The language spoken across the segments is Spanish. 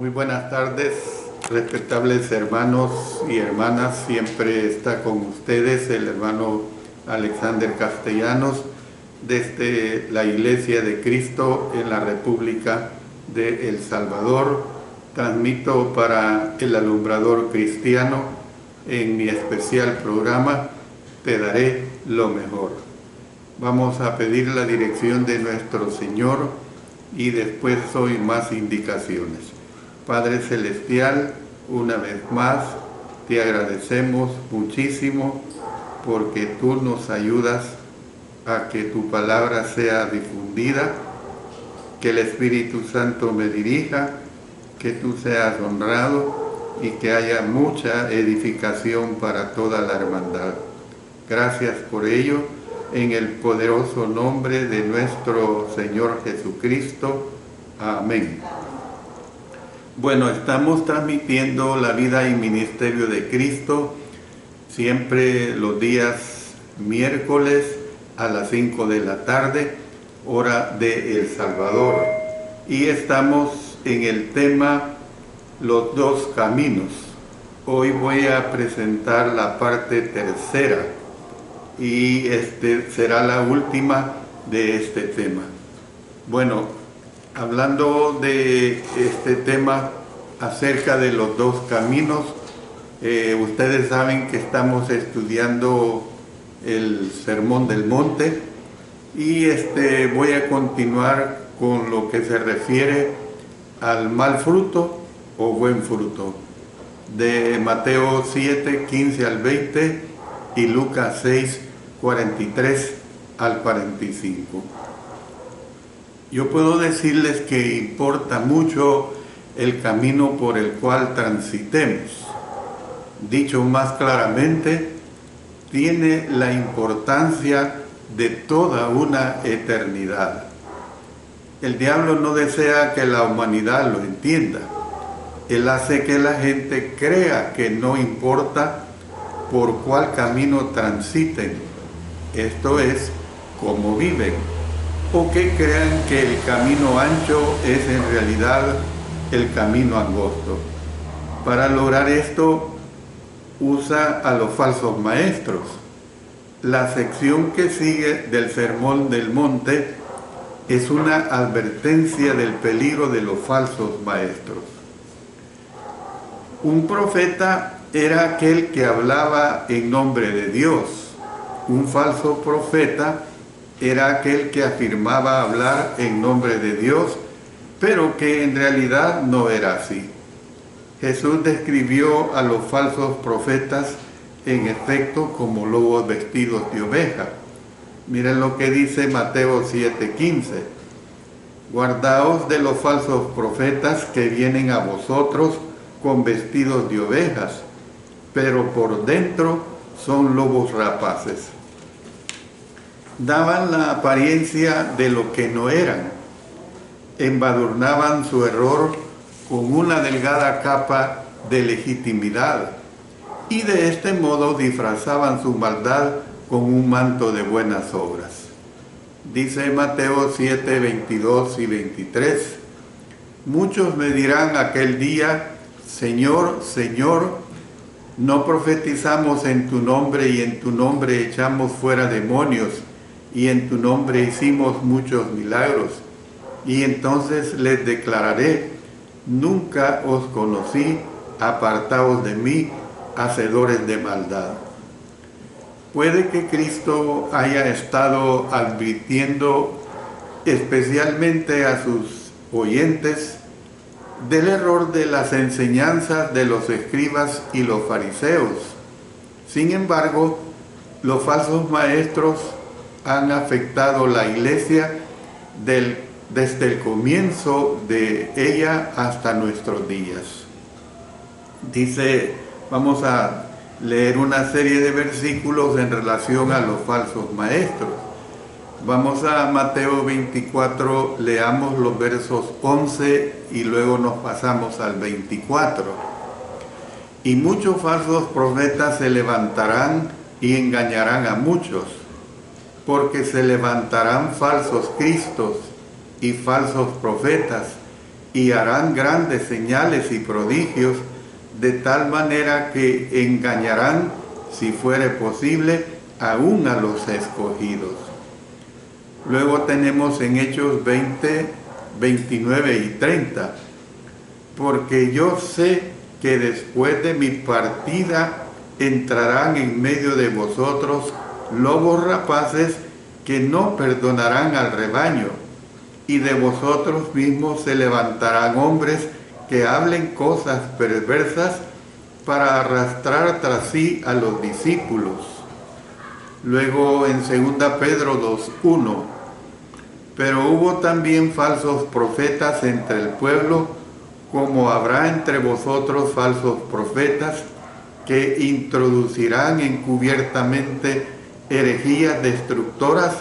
Muy buenas tardes, respetables hermanos y hermanas. Siempre está con ustedes el hermano Alexander Castellanos desde la Iglesia de Cristo en la República de El Salvador. Transmito para el alumbrador cristiano en mi especial programa Te daré lo mejor. Vamos a pedir la dirección de nuestro Señor y después doy más indicaciones. Padre Celestial, una vez más, te agradecemos muchísimo porque tú nos ayudas a que tu palabra sea difundida, que el Espíritu Santo me dirija, que tú seas honrado y que haya mucha edificación para toda la hermandad. Gracias por ello, en el poderoso nombre de nuestro Señor Jesucristo. Amén. Bueno, estamos transmitiendo la vida y ministerio de Cristo siempre los días miércoles a las 5 de la tarde, hora de El Salvador. Y estamos en el tema Los dos caminos. Hoy voy a presentar la parte tercera y será la última de este tema. Bueno, hablando de este tema acerca de los dos caminos, ustedes saben que estamos estudiando el Sermón del Monte y voy a continuar con lo que se refiere al mal fruto o buen fruto, de Mateo 7, 15 al 20 y Lucas 6, 43 al 45. Yo puedo decirles que importa mucho el camino por el cual transitemos. Dicho más claramente, tiene la importancia de toda una eternidad. El diablo no desea que la humanidad lo entienda. Él hace que la gente crea que no importa por cuál camino transiten, esto es, cómo viven, o que crean que el camino ancho es en realidad el camino angosto. Para lograr esto, usa a los falsos maestros. La sección que sigue del Sermón del Monte es una advertencia del peligro de los falsos maestros. Un profeta era aquel que hablaba en nombre de Dios. Un falso profeta era aquel que afirmaba hablar en nombre de Dios, pero que en realidad no era así. Jesús describió a los falsos profetas en efecto como lobos vestidos de oveja. Miren lo que dice Mateo 7:15. Guardaos de los falsos profetas que vienen a vosotros con vestidos de ovejas, pero por dentro son lobos rapaces. Daban la apariencia de lo que no eran, embadurnaban su error con una delgada capa de legitimidad y de este modo disfrazaban su maldad con un manto de buenas obras. Dice Mateo 7, 22 y 23, muchos me dirán aquel día, Señor, Señor, ¿no profetizamos en tu nombre y en tu nombre echamos fuera demonios y en tu nombre hicimos muchos milagros? Y entonces les declararé, nunca os conocí, apartaos de mí, hacedores de maldad. Puede que Cristo haya estado advirtiendo especialmente a sus oyentes del error de las enseñanzas de los escribas y los fariseos. Sin embargo, los falsos maestros han afectado la iglesia desde el comienzo de ella hasta nuestros días. Dice, vamos a leer una serie de versículos en relación a los falsos maestros. Vamos a Mateo 24, leamos los versos 11 y luego nos pasamos al 24. Y muchos falsos profetas se levantarán y engañarán a muchos, porque se levantarán falsos cristos y falsos profetas, y harán grandes señales y prodigios, de tal manera que engañarán, si fuere posible, aún a los escogidos. Luego tenemos en Hechos 20, 29 y 30. Porque yo sé que después de mi partida entrarán en medio de vosotros lobos rapaces que no perdonarán al rebaño, y de vosotros mismos se levantarán hombres que hablen cosas perversas para arrastrar tras sí a los discípulos. Luego en 2 Pedro 2:1, pero hubo también falsos profetas entre el pueblo, como habrá entre vosotros falsos profetas, que introducirán encubiertamente herejías destructoras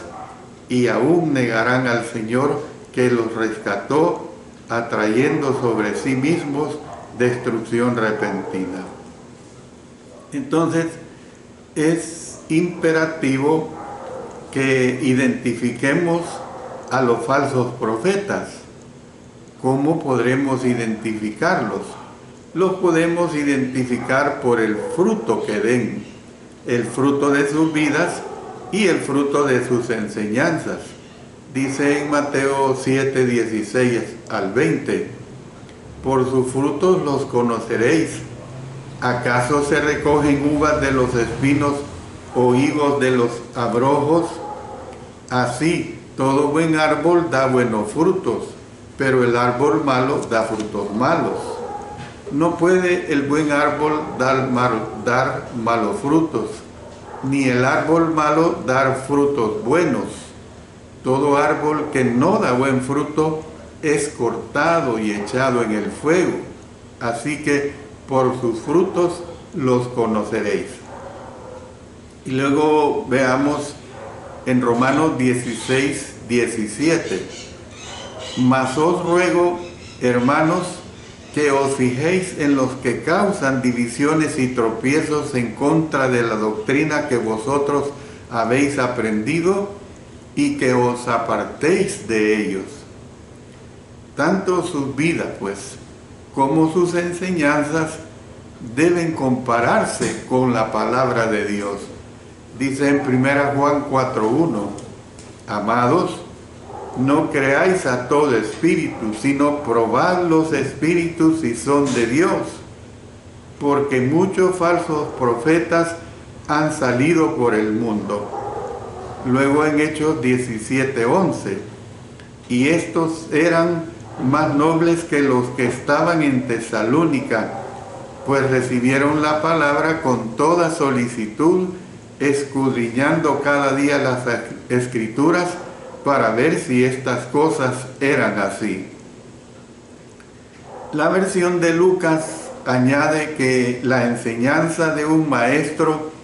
y aún negarán al Señor que los rescató, atrayendo sobre sí mismos destrucción repentina. Entonces, es imperativo que identifiquemos a los falsos profetas. ¿Cómo podremos identificarlos? Los podemos identificar por el fruto que den, el fruto de sus vidas y el fruto de sus enseñanzas. Dice en Mateo 7, 16 al 20, por sus frutos los conoceréis. ¿Acaso se recogen uvas de los espinos o higos de los abrojos? Así, todo buen árbol da buenos frutos, pero el árbol malo da frutos malos. No puede el buen árbol dar malos frutos, ni el árbol malo dar frutos buenos. Todo árbol que no da buen fruto es cortado y echado en el fuego. Así que por sus frutos los conoceréis. Y luego veamos en Romanos 16, 17. Mas os ruego, hermanos, que os fijéis en los que causan divisiones y tropiezos en contra de la doctrina que vosotros habéis aprendido, y que os apartéis de ellos. Tanto sus vidas, pues, como sus enseñanzas deben compararse con la palabra de Dios. Dice en 1 Juan 4:1, amados, no creáis a todo espíritu, sino probad los espíritus si son de Dios, porque muchos falsos profetas han salido por el mundo. Luego en Hechos 17:11, y estos eran más nobles que los que estaban en Tesalónica, pues recibieron la palabra con toda solicitud, escudriñando cada día las escrituras para ver si estas cosas eran así. La versión de Lucas añade que la enseñanza de un maestro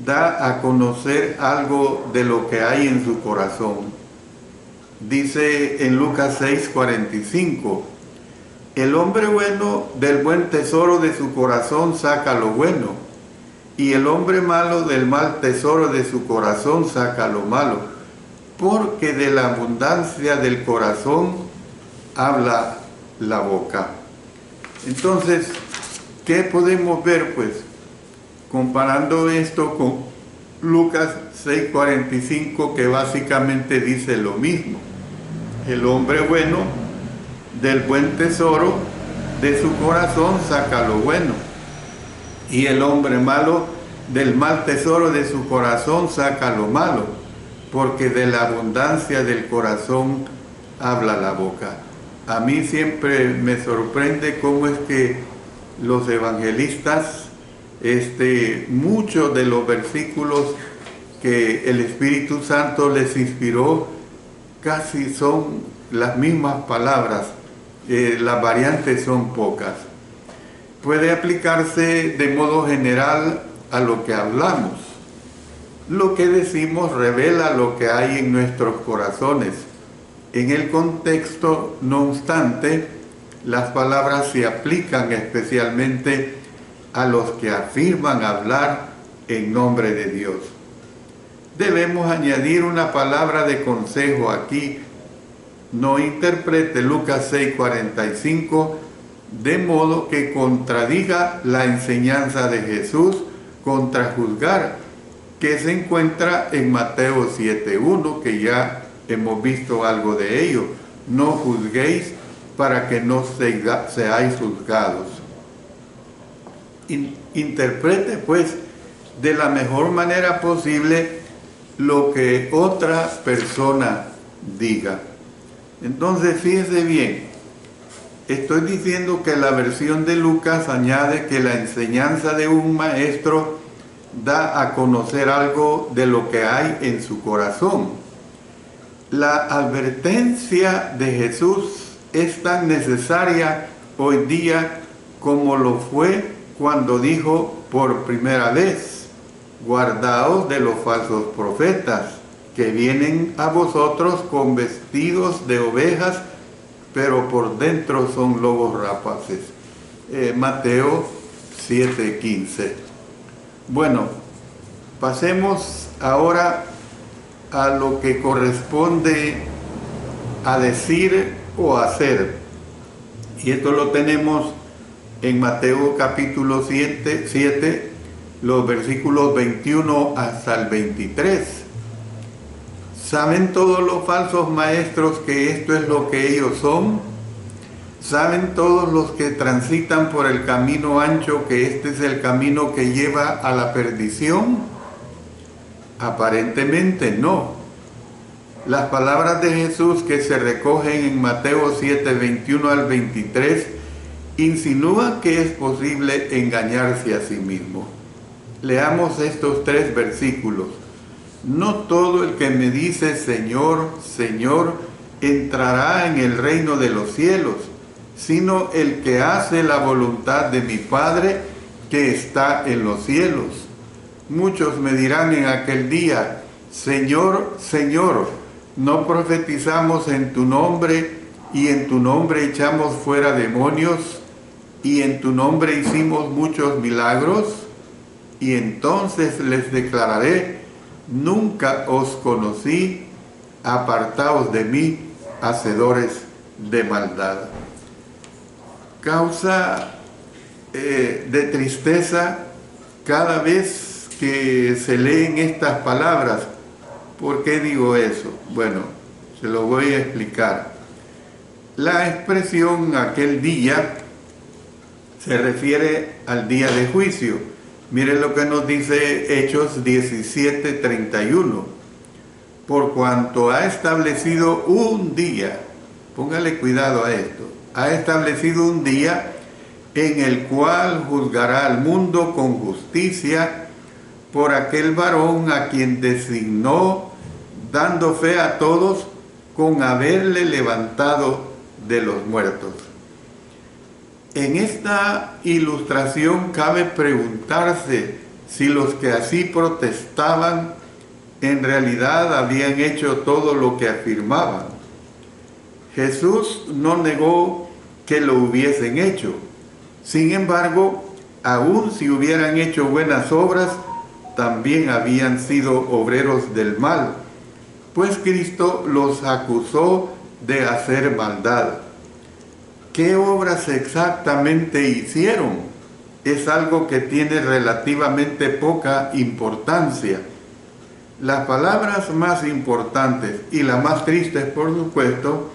da a conocer algo de lo que hay en su corazón. Dice en Lucas 6:45, el hombre bueno del buen tesoro de su corazón saca lo bueno, y el hombre malo del mal tesoro de su corazón saca lo malo, porque de la abundancia del corazón habla la boca. Entonces, ¿qué podemos ver, pues? Comparando esto con Lucas 6:45, que básicamente dice lo mismo. El hombre bueno del buen tesoro de su corazón saca lo bueno, y el hombre malo del mal tesoro de su corazón saca lo malo, porque de la abundancia del corazón habla la boca. A mí siempre me sorprende cómo es que los evangelistas, muchos de los versículos que el Espíritu Santo les inspiró, casi son las mismas palabras, las variantes son pocas. Puede aplicarse de modo general a lo que hablamos. Lo que decimos revela lo que hay en nuestros corazones. En el contexto, no obstante, las palabras se aplican especialmente a los que afirman hablar en nombre de Dios. Debemos añadir una palabra de consejo aquí, no interprete Lucas 6:45 de modo que contradiga la enseñanza de Jesús contra juzgar, que se encuentra en Mateo 7:1, que ya hemos visto algo de ello. No juzguéis para que no seáis juzgados. Interprete pues de la mejor manera posible lo que otra persona diga. Entonces fíjese bien, estoy diciendo que la versión de Lucas añade que la enseñanza de un maestro da a conocer algo de lo que hay en su corazón. La advertencia de Jesús es tan necesaria hoy día como lo fue cuando dijo por primera vez: guardaos de los falsos profetas, que vienen a vosotros con vestidos de ovejas, pero por dentro son lobos rapaces. Mateo 7:15. Bueno, pasemos ahora a lo que corresponde a decir o hacer. Y esto lo tenemos en Mateo capítulo 7, los versículos 21 hasta el 23. ¿Saben todos los falsos maestros que esto es lo que ellos son? ¿Saben todos los que transitan por el camino ancho que este es el camino que lleva a la perdición? Aparentemente no. Las palabras de Jesús que se recogen en Mateo 7, 21 al 23 insinúan que es posible engañarse a sí mismo. Leamos estos 3 versículos. No todo el que me dice Señor, Señor, entrará en el reino de los cielos, sino el que hace la voluntad de mi Padre que está en los cielos. Muchos me dirán en aquel día: Señor, Señor, ¿no profetizamos en tu nombre, y en tu nombre echamos fuera demonios, y en tu nombre hicimos muchos milagros? Y entonces les declararé: nunca os conocí, apartaos de mí, hacedores de maldad. Causa de tristeza cada vez que se leen estas palabras. ¿Por qué digo eso? Bueno, se lo voy a explicar. La expresión aquel día se refiere al día de juicio. Miren lo que nos dice Hechos 17:31. Por cuanto ha establecido un día, póngale cuidado a esto, ha establecido un día en el cual juzgará al mundo con justicia por aquel varón a quien designó, dando fe a todos con haberle levantado de los muertos. En esta ilustración cabe preguntarse si los que así protestaban en realidad habían hecho todo lo que afirmaban. Jesús no negó que lo hubiesen hecho. Sin embargo, aun si hubieran hecho buenas obras, también habían sido obreros del mal, pues Cristo los acusó de hacer maldad. ¿Qué obras exactamente hicieron? Es algo que tiene relativamente poca importancia. Las palabras más importantes y las más tristes, por supuesto,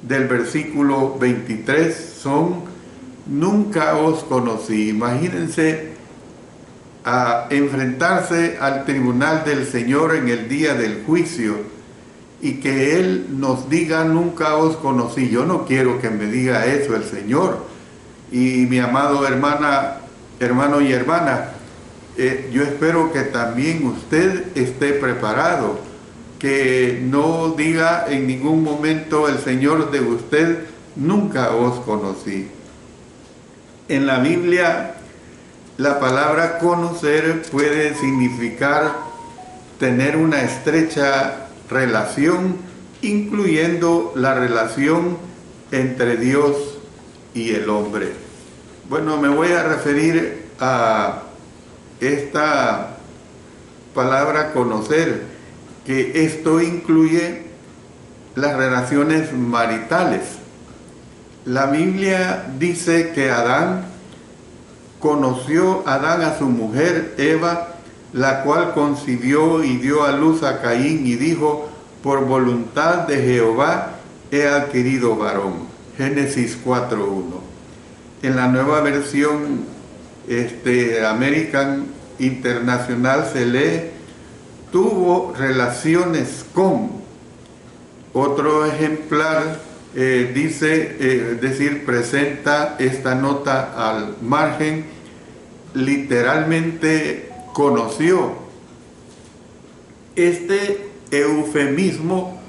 del versículo 23 son: nunca os conocí. Imagínense a enfrentarse al tribunal del Señor en el día del juicio y que Él nos diga: nunca os conocí. Yo no quiero que me diga eso el Señor. Y mi amado hermano y hermana, yo espero que también usted esté preparado, que no diga en ningún momento el Señor de usted: nunca os conocí. En la Biblia, la palabra conocer puede significar tener una estrecha relación, incluyendo la relación entre Dios y el hombre. Bueno, me voy a referir a esta palabra conocer, que esto incluye las relaciones maritales. La Biblia dice que conoció Adán a su mujer Eva, la cual concibió y dio a luz a Caín y dijo: por voluntad de Jehová he adquirido varón. Génesis 4:1. En la nueva versión American Internacional se lee: tuvo relaciones con. Otro ejemplar presenta esta nota al margen, literalmente conoció. Este eufemismo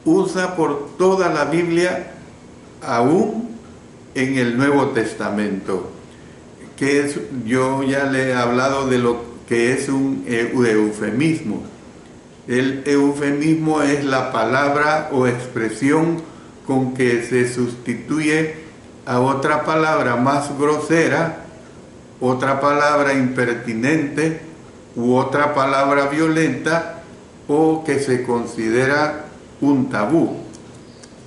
usa por toda la Biblia, aún en el Nuevo Testamento, yo ya le he hablado de lo que es un eufemismo. El eufemismo es la palabra o expresión con que se sustituye a otra palabra más grosera, otra palabra impertinente u otra palabra violenta, o que se considera un tabú.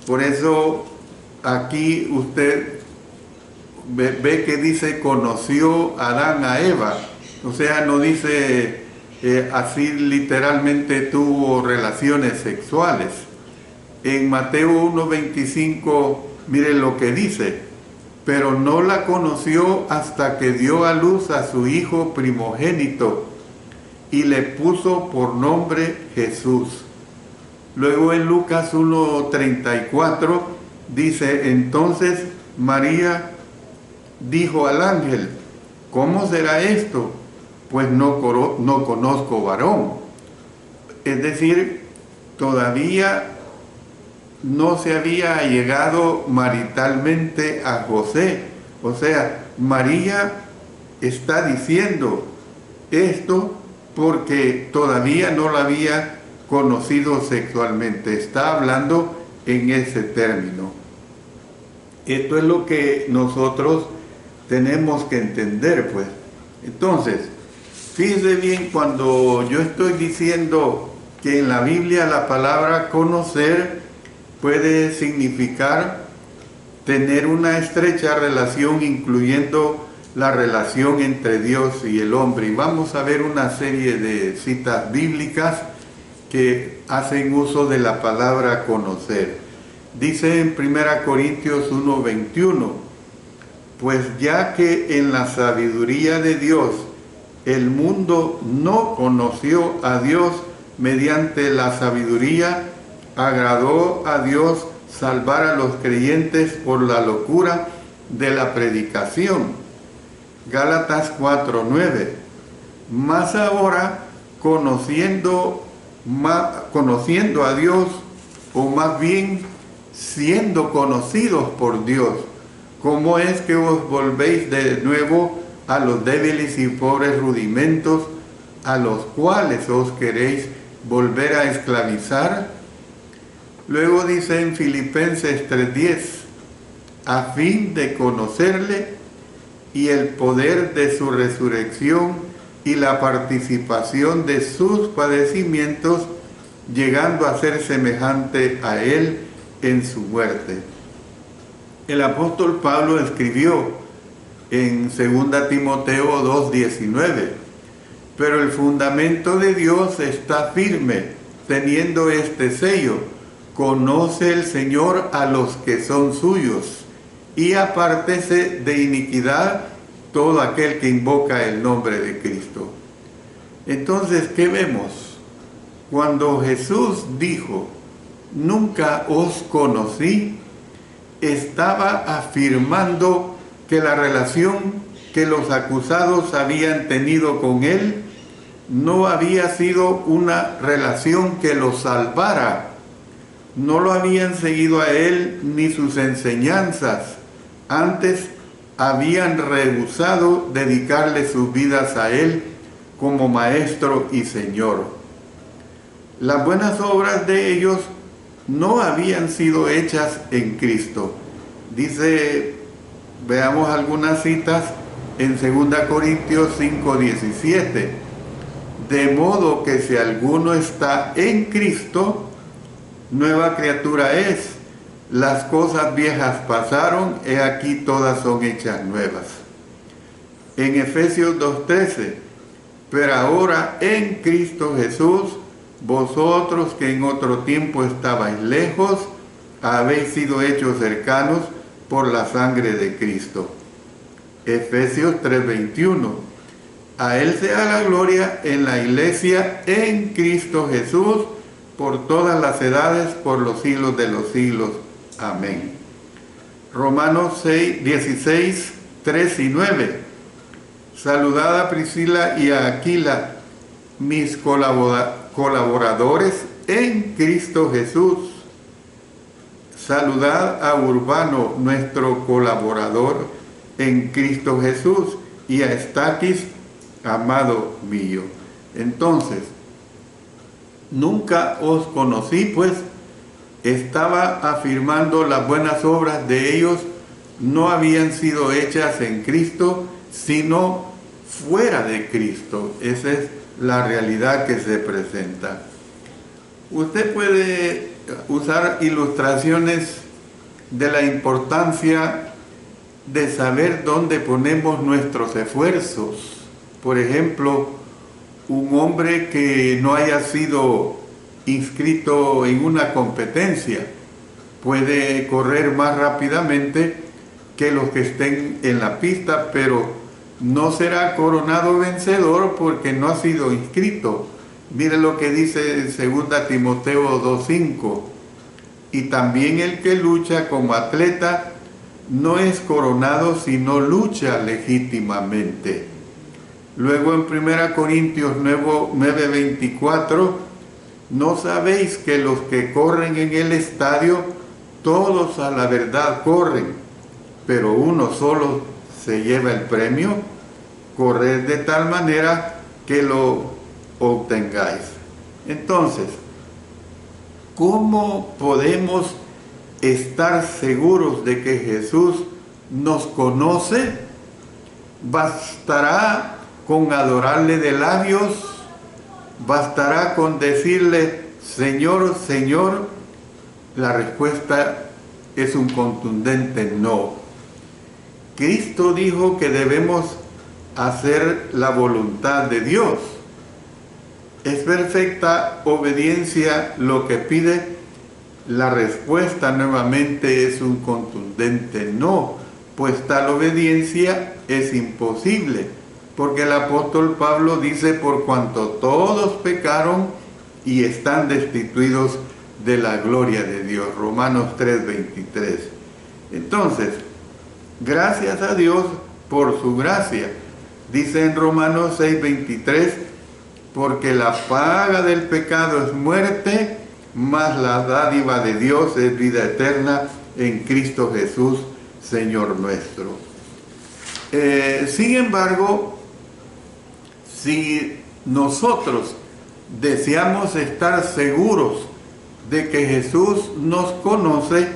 Por eso aquí usted ve que dice: conoció Adán a Eva. O sea, no dice así literalmente tuvo relaciones sexuales. En Mateo 1:25, miren lo que dice: pero no la conoció hasta que dio a luz a su hijo primogénito y le puso por nombre Jesús. Luego en Lucas 1:34 dice: entonces María dijo al ángel: ¿cómo será esto? Pues no conozco varón. Es decir, todavía no se había llegado maritalmente a José. O sea, María está diciendo esto porque todavía no la había conocido sexualmente. Está hablando en ese término. Esto es lo que nosotros tenemos que entender, pues. Entonces, fíjese bien, cuando yo estoy diciendo que en la Biblia la palabra conocer puede significar tener una estrecha relación, incluyendo la relación entre Dios y el hombre. Y vamos a ver una serie de citas bíblicas que hacen uso de la palabra conocer. Dice en 1 Corintios 1:21: pues ya que en la sabiduría de Dios el mundo no conoció a Dios mediante la sabiduría, agradó a Dios salvar a los creyentes por la locura de la predicación. Gálatas 4:9. Más ahora, conociendo a Dios, o más bien siendo conocidos por Dios, ¿cómo es que os volvéis de nuevo a los débiles y pobres rudimentos a los cuales os queréis volver a esclavizar? Luego dice en Filipenses 3:10: a fin de conocerle y el poder de su resurrección y la participación de sus padecimientos, llegando a ser semejante a él en su muerte. El apóstol Pablo escribió en 2 Timoteo 2:19: pero el fundamento de Dios está firme, teniendo este sello: conoce el Señor a los que son suyos, y apártese de iniquidad todo aquel que invoca el nombre de Cristo. Entonces, ¿qué vemos? Cuando Jesús dijo: nunca os conocí, estaba afirmando que la relación que los acusados habían tenido con él no había sido una relación que los salvara. No lo habían seguido a él ni sus enseñanzas. Antes habían rehusado dedicarle sus vidas a él como maestro y señor. Las buenas obras de ellos no habían sido hechas en Cristo. Dice, veamos algunas citas en 2 Corintios 5:17. De modo que si alguno está en Cristo, nueva criatura es. Las cosas viejas pasaron, he aquí todas son hechas nuevas. En Efesios 2:13, pero ahora en Cristo Jesús, vosotros que en otro tiempo estabais lejos, habéis sido hechos cercanos por la sangre de Cristo. Efesios 3:21, a Él sea la gloria en la iglesia en Cristo Jesús, por todas las edades, por los siglos de los siglos. Amén. Romanos 16, 3 y 9. Saludad a Priscila y a Aquila, mis colaboradores en Cristo Jesús. Saludad a Urbano, nuestro colaborador en Cristo Jesús, y a Estaquis, amado mío. Entonces, nunca os conocí, pues estaba afirmando las buenas obras de ellos no habían sido hechas en Cristo, sino fuera de Cristo. Esa es la realidad que se presenta. Usted puede usar ilustraciones de la importancia de saber dónde ponemos nuestros esfuerzos. Por ejemplo, un hombre que no haya sido inscrito en una competencia puede correr más rápidamente que los que estén en la pista, pero no será coronado vencedor porque no ha sido inscrito. Mire lo que dice 2 Timoteo 2:5. Y también el que lucha como atleta no es coronado, sino lucha legítimamente. Luego en 1 Corintios 9:24, ¿no sabéis que los que corren en el estadio, todos a la verdad corren, pero uno solo se lleva el premio? Corred de tal manera que lo obtengáis. Entonces, ¿cómo podemos estar seguros de que Jesús nos conoce? ¿Bastará con adorarle de labios? ¿Bastará con decirle, Señor, Señor? La respuesta es un contundente no. Cristo dijo que debemos hacer la voluntad de Dios. ¿Es perfecta obediencia lo que pide? La respuesta nuevamente es un contundente no, pues tal obediencia es imposible. Porque el apóstol Pablo dice, por cuanto todos pecaron y están destituidos de la gloria de Dios. Romanos 3:23. Entonces, gracias a Dios por su gracia. Dice en Romanos 6:23, porque la paga del pecado es muerte, mas la dádiva de Dios es vida eterna en Cristo Jesús, Señor nuestro. Sin embargo, si nosotros deseamos estar seguros de que Jesús nos conoce,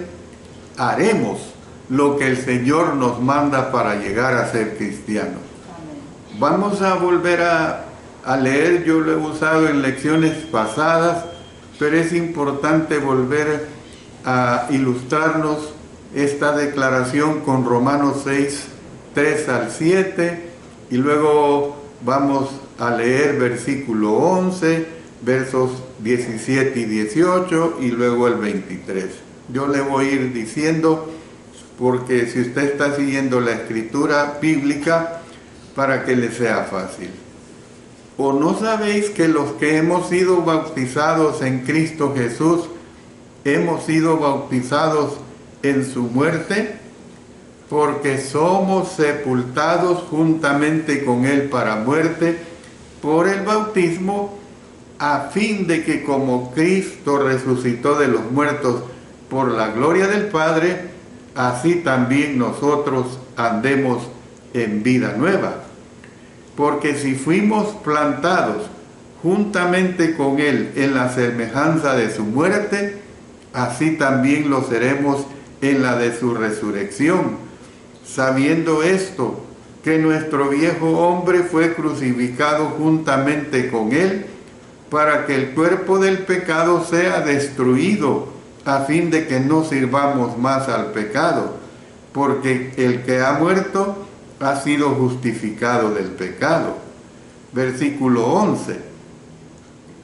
haremos lo que el Señor nos manda para llegar a ser cristianos. Vamos a volver a leer, yo lo he usado en lecciones pasadas, pero es importante volver a ilustrarnos esta declaración con Romanos 6, 3 al 7, y luego vamos a leer versículo 11, versos 17 y 18, y luego el 23. Yo le voy a ir diciendo, porque si usted está siguiendo la escritura bíblica, para que le sea fácil. ¿O no sabéis que los que hemos sido bautizados en Cristo Jesús, hemos sido bautizados en su muerte? Porque somos sepultados juntamente con Él para muerte por el bautismo, a fin de que como Cristo resucitó de los muertos por la gloria del Padre, así también nosotros andemos en vida nueva. Porque si fuimos plantados juntamente con Él en la semejanza de su muerte, así también lo seremos en la de su resurrección. Sabiendo esto, que nuestro viejo hombre fue crucificado juntamente con Él, para que el cuerpo del pecado sea destruido, a fin de que no sirvamos más al pecado, porque el que ha muerto ha sido justificado del pecado. Versículo 11.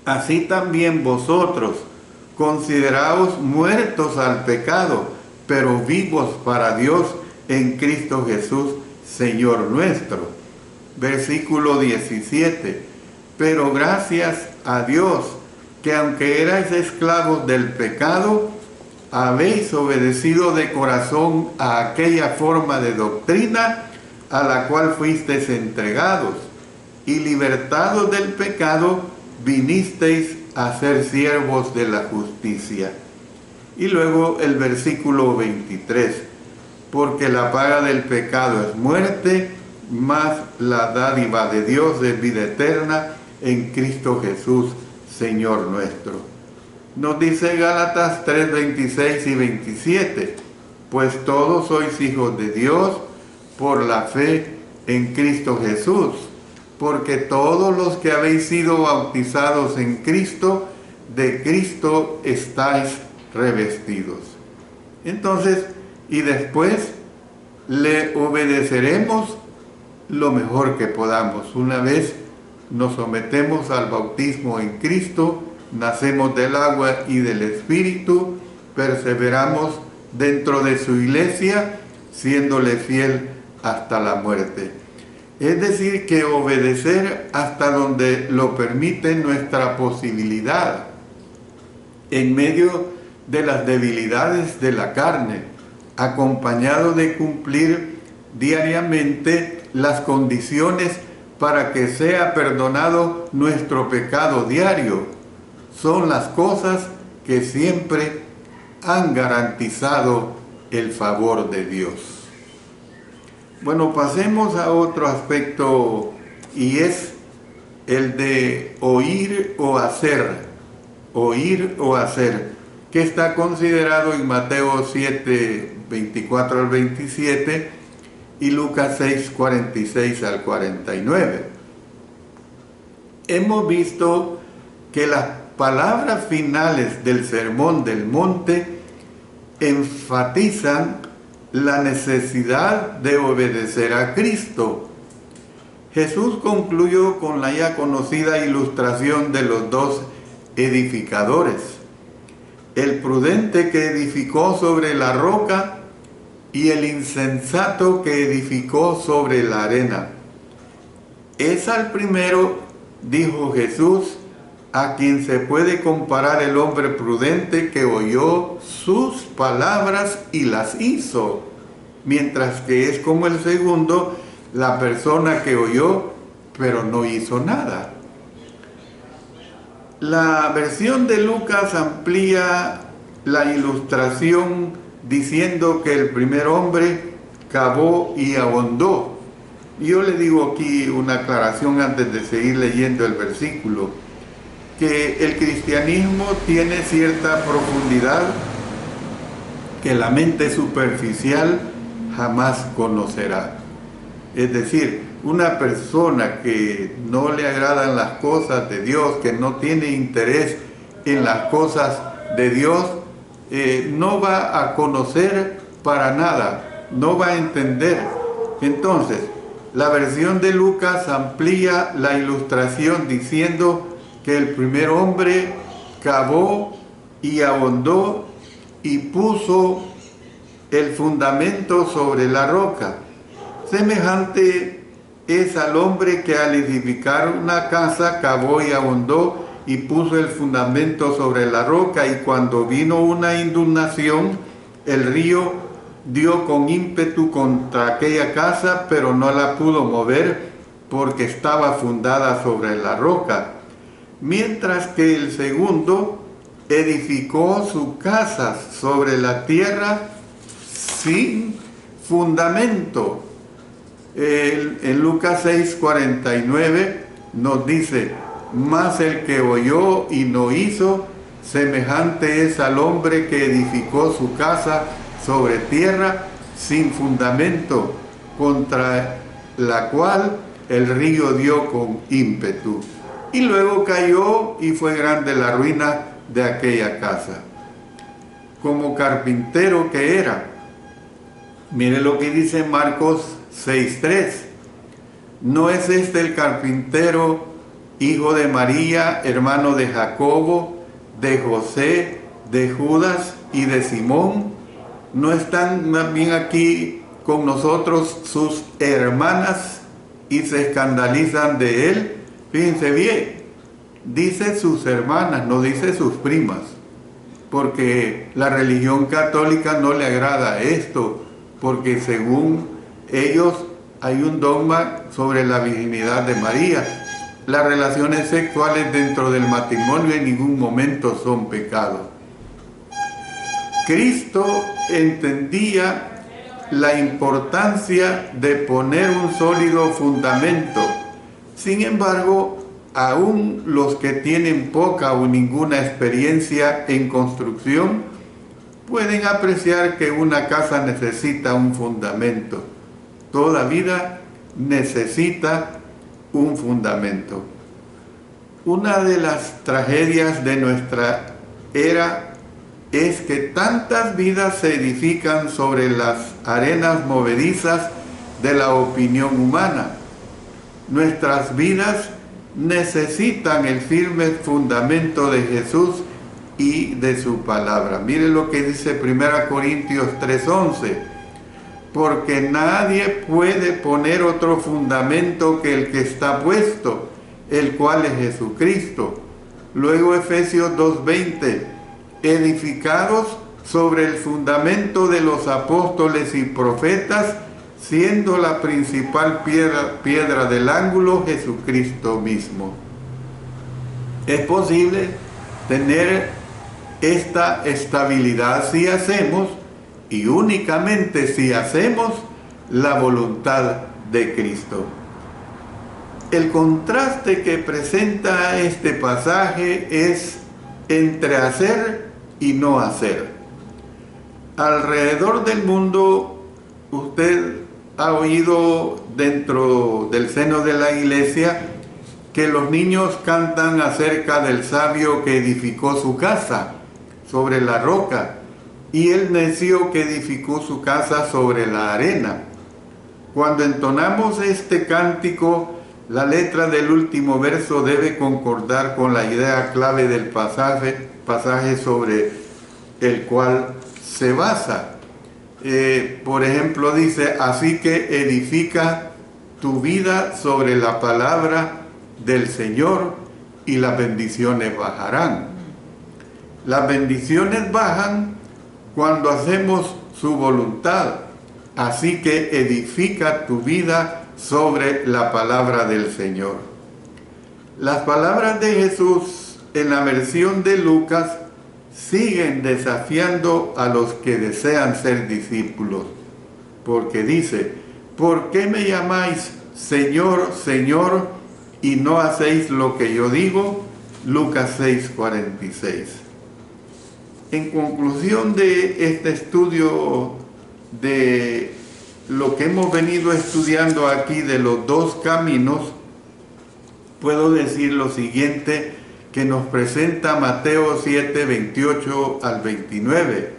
Así también vosotros, consideraos muertos al pecado, pero vivos para Dios en Cristo Jesús, Señor nuestro. Versículo 17. Pero gracias a Dios, que aunque erais esclavos del pecado, habéis obedecido de corazón a aquella forma de doctrina a la cual fuisteis entregados, y libertados del pecado, vinisteis a ser siervos de la justicia. Y luego el versículo 23, porque la paga del pecado es muerte, mas la dádiva de Dios es vida eterna en Cristo Jesús, Señor nuestro. Nos dice Gálatas 3, 26 y 27, pues todos sois hijos de Dios por la fe en Cristo Jesús, porque todos los que habéis sido bautizados en Cristo, de Cristo estáis revestidos. Entonces, y después le obedeceremos lo mejor que podamos. Una vez nos sometemos al bautismo en Cristo, nacemos del agua y del Espíritu, perseveramos dentro de su iglesia, siéndole fiel hasta la muerte. Es decir, que obedecer hasta donde lo permite nuestra posibilidad, en medio de las debilidades de la carne, acompañado de cumplir diariamente las condiciones para que sea perdonado nuestro pecado diario. Son las cosas que siempre han garantizado el favor de Dios. Bueno, pasemos a otro aspecto, y es el de oír o hacer. Oír o hacer, que está considerado en Mateo 7, 24 al 27 y Lucas 6, 46 al 49. Hemos visto que las palabras finales del Sermón del Monte enfatizan la necesidad de obedecer a Cristo. Jesús concluyó con la ya conocida ilustración de los dos edificadores, el prudente que edificó sobre la roca y el insensato que edificó sobre la arena. Es al primero, dijo Jesús, a quien se puede comparar el hombre prudente que oyó sus palabras y las hizo, mientras que es como el segundo, la persona que oyó pero no hizo nada. La versión de Lucas amplía la ilustración diciendo que el primer hombre cavó y ahondó. Yo le digo aquí una aclaración antes de seguir leyendo el versículo, que el cristianismo tiene cierta profundidad que la mente superficial jamás conocerá. Es decir, una persona que no le agradan las cosas de Dios, que no tiene interés en las cosas de Dios, no va a conocer para nada, no va a entender. Entonces, la versión de Lucas amplía la ilustración diciendo que el primer hombre cavó y ahondó y puso el fundamento sobre la roca. Semejante es al hombre que al edificar una casa cavó y ahondó y puso el fundamento sobre la roca, y cuando vino una inundación, el río dio con ímpetu contra aquella casa, pero no la pudo mover porque estaba fundada sobre la roca. Mientras que el segundo edificó su casa sobre la tierra sin fundamento. En Lucas 6, 49 nos dice: mas el que oyó y no hizo, semejante es al hombre que edificó su casa sobre tierra sin fundamento, contra la cual el río dio con ímpetu. y luego cayó y fue grande la ruina de aquella casa. Como carpintero que era, mire lo que dice Marcos 6:3. ¿No es este el carpintero, hijo de María, hermano de Jacobo, de José, de Judas y de Simón? ¿No están más bien aquí con nosotros sus hermanas y se escandalizan de él? Fíjense bien, dice sus hermanas, no dice sus primas, porque la religión católica no le agrada esto, porque según ellos hay un dogma sobre la virginidad de María. Las relaciones sexuales dentro del matrimonio en ningún momento son pecado. Cristo entendía la importancia de poner un sólido fundamento. Sin embargo, aún los que tienen poca o ninguna experiencia en construcción pueden apreciar que una casa necesita un fundamento. Toda vida necesita un fundamento. Una de las tragedias de nuestra era es que tantas vidas se edifican sobre las arenas movedizas de la opinión humana. Nuestras vidas necesitan el firme fundamento de Jesús y de su palabra. Mire lo que dice 1 Corintios 3:11. Porque nadie puede poner otro fundamento que el que está puesto, el cual es Jesucristo. Luego Efesios 2:20, edificados sobre el fundamento de los apóstoles y profetas, siendo la principal piedra del ángulo Jesucristo mismo. Es posible tener esta estabilidad si hacemos, y únicamente si hacemos, la voluntad de Cristo. El contraste que presenta este pasaje es entre hacer y no hacer. Alrededor del mundo, usted ha oído dentro del seno de la iglesia que los niños cantan acerca del sabio que edificó su casa sobre la roca y el necio que edificó su casa sobre la arena. Cuando entonamos este cántico, la letra del último verso debe concordar con la idea clave del pasaje sobre el cual se basa. Por ejemplo, dice, así que edifica tu vida sobre la palabra del Señor y las bendiciones bajarán. Las bendiciones bajan cuando hacemos su voluntad. Así que edifica tu vida sobre la palabra del Señor. Las palabras de Jesús en la versión de Lucas siguen desafiando a los que desean ser discípulos, porque dice, ¿por qué me llamáis Señor, Señor, y no hacéis lo que yo digo? Lucas 6:46. En conclusión de este estudio de lo que hemos venido estudiando aquí de los dos caminos, puedo decir lo siguiente que nos presenta Mateo 7:28 al 29.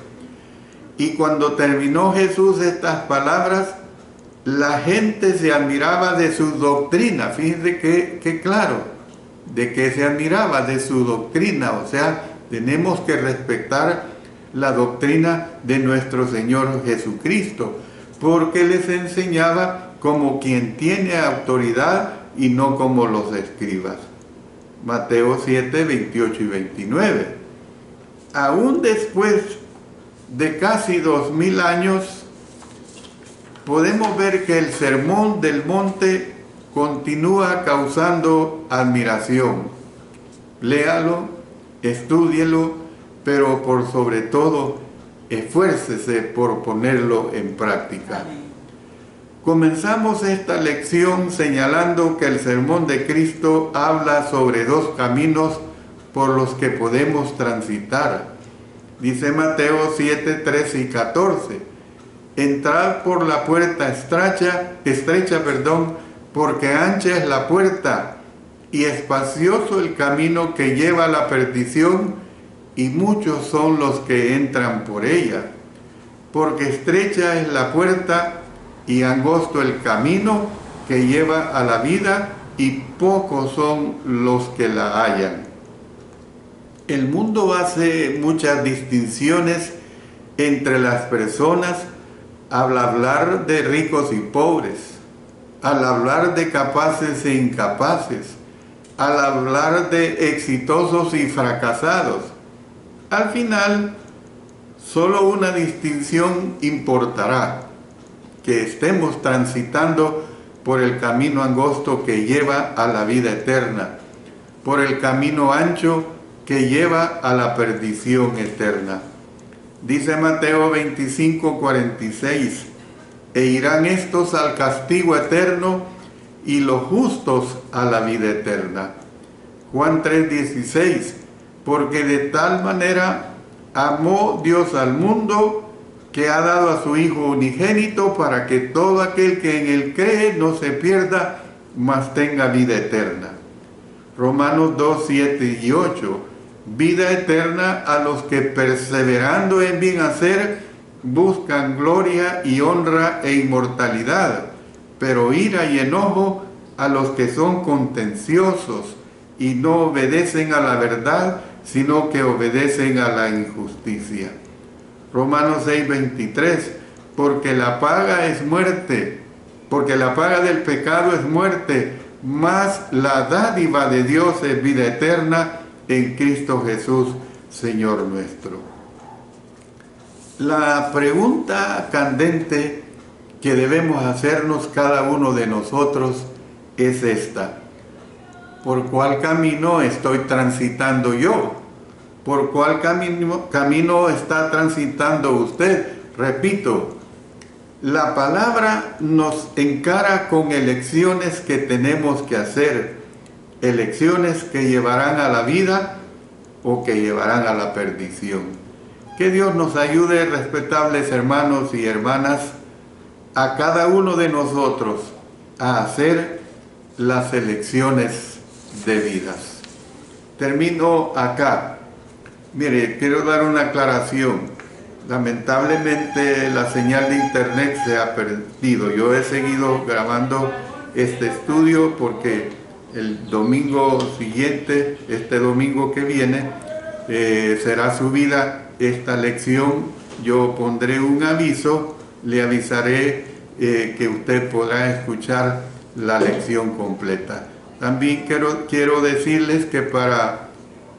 Y cuando terminó Jesús estas palabras, la gente se admiraba de su doctrina. Fíjense que claro, de que se admiraba de su doctrina, o sea, tenemos que respetar la doctrina de nuestro Señor Jesucristo, porque les enseñaba como quien tiene autoridad y no como los escribas. Mateo 7:28 y 29. Aún después de casi 2000 años, podemos ver que el Sermón del Monte continúa causando admiración. Léalo, estúdielo, pero por sobre todo, esfuércese por ponerlo en práctica. Comenzamos esta lección señalando que el sermón de Cristo habla sobre dos caminos por los que podemos transitar. Dice Mateo 7, 13 y 14. Entrad por la puerta estrecha, porque ancha es la puerta y espacioso el camino que lleva a la perdición, y muchos son los que entran por ella. Porque estrecha es la puerta y angosto el camino que lleva a la vida, y pocos son los que la hallan. El mundo hace muchas distinciones entre las personas al hablar de ricos y pobres, al hablar de capaces e incapaces, al hablar de exitosos y fracasados. Al final, solo una distinción importará: que estemos transitando por el camino angosto que lleva a la vida eterna, por el camino ancho que lleva a la perdición eterna. Dice Mateo 25:46, e irán estos al castigo eterno y los justos a la vida eterna. Juan 3:16, porque de tal manera amó Dios al mundo que ha dado a su Hijo unigénito, para que todo aquel que en él cree no se pierda, mas tenga vida eterna. Romanos 2:7-8, vida eterna a los que perseverando en bien hacer buscan gloria y honra e inmortalidad, pero ira y enojo a los que son contenciosos y no obedecen a la verdad, sino que obedecen a la injusticia. Romanos 6:23, porque la paga es muerte, porque la paga del pecado es muerte, mas la dádiva de Dios es vida eterna en Cristo Jesús, Señor nuestro. La pregunta candente que debemos hacernos cada uno de nosotros es esta: ¿por cuál camino estoy transitando yo? ¿Por cuál camino está transitando usted? Repito, la palabra nos encara con elecciones que tenemos que hacer, elecciones que llevarán a la vida o que llevarán a la perdición. Que Dios nos ayude, respetables hermanos y hermanas, a cada uno de nosotros a hacer las elecciones debidas. Termino acá. Mire, quiero dar una aclaración. Lamentablemente la señal de internet se ha perdido. Yo he seguido grabando este estudio porque el domingo siguiente, este domingo que viene, será subida esta lección. Yo pondré un aviso, le avisaré que usted podrá escuchar la lección completa. También quiero decirles que para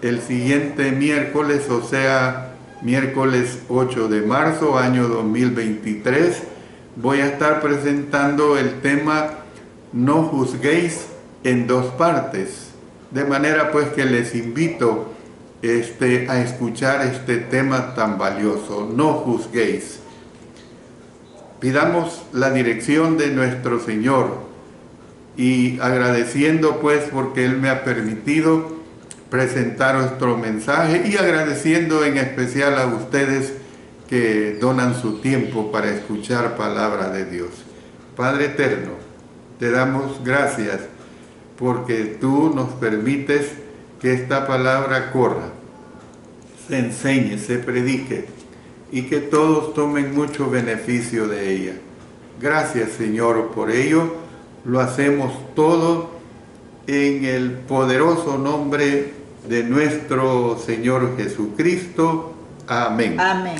el siguiente miércoles, o sea, miércoles 8 de marzo, año 2023, voy a estar presentando el tema No juzguéis en dos partes. De manera pues que les invito a escuchar este tema tan valioso, no juzguéis. Pidamos la dirección de nuestro Señor y agradeciendo pues porque Él me ha permitido presentar nuestro mensaje, y agradeciendo en especial a ustedes que donan su tiempo para escuchar palabra de Dios. Padre eterno, te damos gracias porque tú nos permites que esta palabra corra, se enseñe, se predique y que todos tomen mucho beneficio de ella. Gracias, Señor, por ello. Lo hacemos todo en el poderoso nombre de nuestro Señor Jesucristo. Amén. Amén.